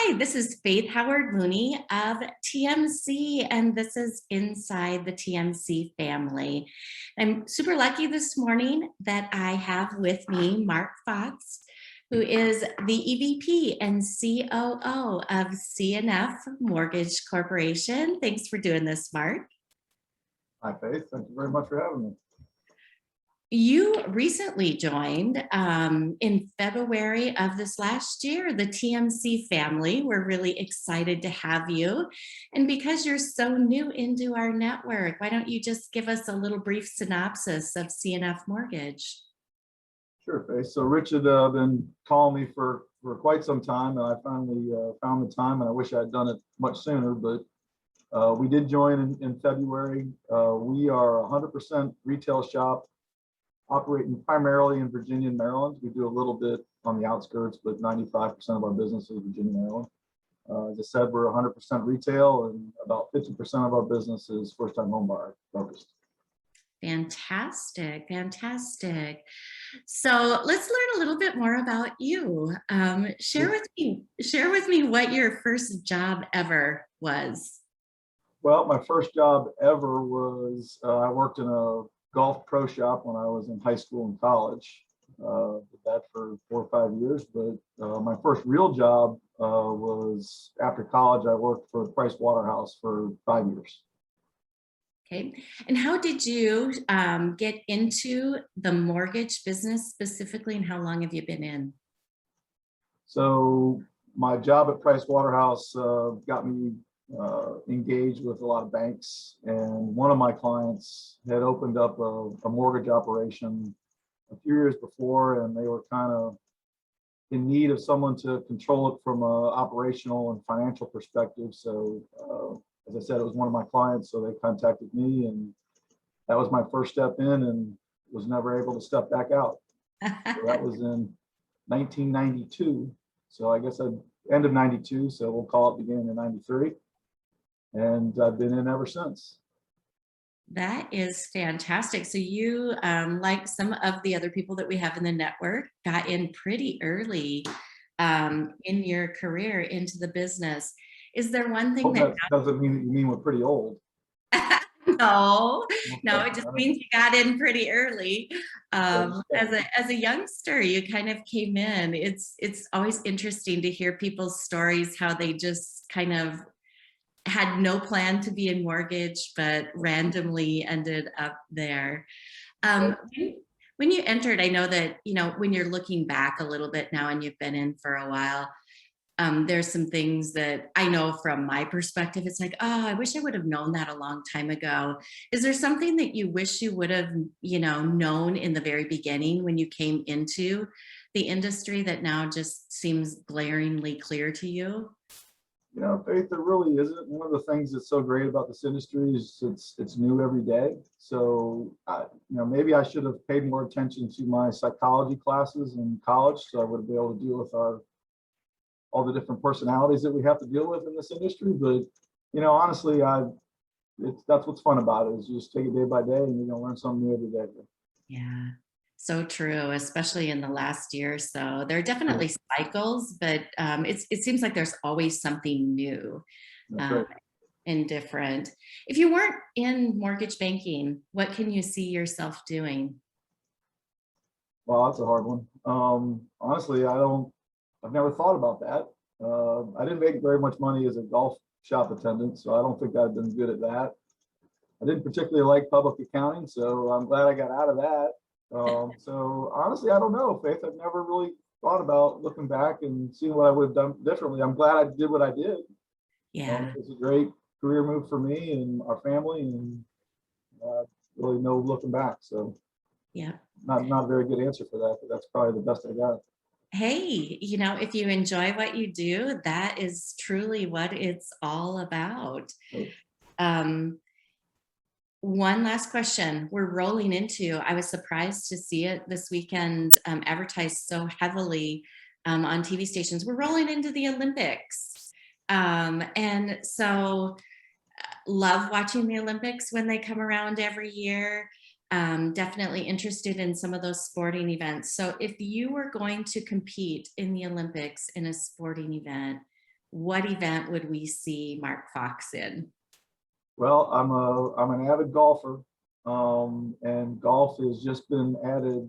Hi, this is Faith Howard Mooney of TMC, and this is Inside the TMC Family. I'm super lucky this morning that I have with me Mark Fox, who is the EVP and COO of CNF Mortgage Corporation. Thanks for doing this, Mark. Hi, Faith. Thank you very much for having me. You recently joined in February of this last year, the TMC family. We're really excited to have you. And because you're so new into our network, why don't you just give us a little brief synopsis of CNF Mortgage? Sure, Faith. So Rich had been calling me for quite some time, and I finally found the time, and I wish I had done it much sooner, but we did join in February. We are a 100% retail shop, operating primarily in Virginia and Maryland. We do a little bit on the outskirts, but 95% of our business is Virginia, Maryland. As I said, we're 100% retail, and about 50% of our business is first-time home buyer focused. Fantastic, fantastic. So let's learn a little bit more about you. Share with me what your first job ever was. Well, my first job ever was I worked in a golf pro shop when I was in high school and college. Did that for 4 or 5 years, but my first real job was after college. I worked for Price Waterhouse for 5 years. Okay, and how did you get into the mortgage business specifically, and how long have you been in? So my job at Price Waterhouse got me engaged with a lot of banks, and one of my clients had opened up a mortgage operation a few years before, and they were kind of in need of someone to control it from a operational and financial perspective. So as I said, it was one of my clients, so they contacted me, and that was my first step in, and was never able to step back out. So that was in 1992. So I guess end of 92, so we'll call it beginning in 93. And I've been in ever since. That is fantastic. So you, like some of the other people that we have in the network, got in pretty early in your career into the business. Is there one thing that doesn't mean that you mean we're pretty old? No, Okay. no, it just means you got in pretty early. As a youngster, you kind of came in. It's always interesting to hear people's stories, how they just kind of had no plan to be in mortgage, but randomly ended up there. When you entered, I know that, when you're looking back a little bit now and you've been in for a while, there's some things that I know from my perspective, it's like, oh, I wish I would have known that a long time ago. Is there something that you wish you would have, known in the very beginning when you came into the industry that now just seems glaringly clear to you? Faith, there really isn't. One of the things that's so great about this industry is it's new every day. So, maybe I should have paid more attention to my psychology classes in college, so I would be able to deal with all the different personalities that we have to deal with in this industry. But, honestly, that's what's fun about it, is you just take it day by day, and you're gonna learn something new every day. Yeah. So true, especially in the last year or so. There are definitely cycles, but it seems like there's always something new and different. If you weren't in mortgage banking, what can you see yourself doing? Well, that's a hard one. Honestly, I've never thought about that. I didn't make very much money as a golf shop attendant, so I don't think I've been good at that. I didn't particularly like public accounting, so I'm glad I got out of that. So honestly, I don't know, Faith. I've never really thought about looking back and seeing what I would have done differently. I'm glad I did what I did. Yeah. It's a great career move for me and our family, and really no looking back. So yeah, not a very good answer for that, but that's probably the best I got. Hey, if you enjoy what you do, that is truly what it's all about. One last question. We're rolling into, I was surprised to see it this weekend advertised so heavily on TV stations. We're rolling into the Olympics. And so love watching the Olympics when they come around every year. Definitely interested in some of those sporting events. So if you were going to compete in the Olympics in a sporting event, what event would we see Mark Fox in? Well, I'm an avid golfer, and golf has just been added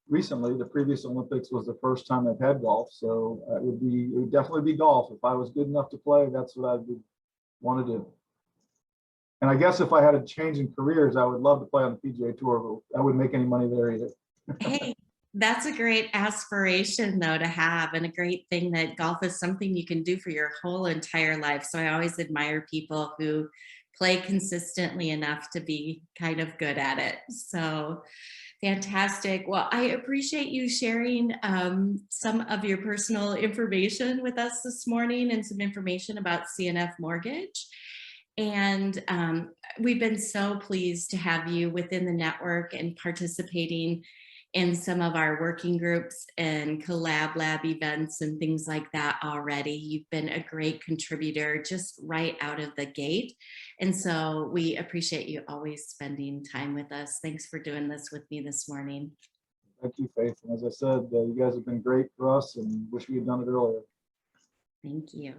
recently. The previous Olympics was the first time I've had golf, so it would definitely be golf. If I was good enough to play, that's what I would want to do. And I guess if I had a change in careers, I would love to play on the PGA Tour, but I wouldn't make any money there either. Hey, that's a great aspiration though to have, and a great thing that golf is something you can do for your whole entire life. So I always admire people who play consistently enough to be kind of good at it. So fantastic. Well, I appreciate you sharing some of your personal information with us this morning and some information about CNF Mortgage. And we've been so pleased to have you within the network and participating in some of our working groups and collab lab events and things like that already. You've been a great contributor just right out of the gate. And so we appreciate you always spending time with us. Thanks for doing this with me this morning. Thank you, Faith. And as I said, you guys have been great for us and wish we had done it earlier. Thank you.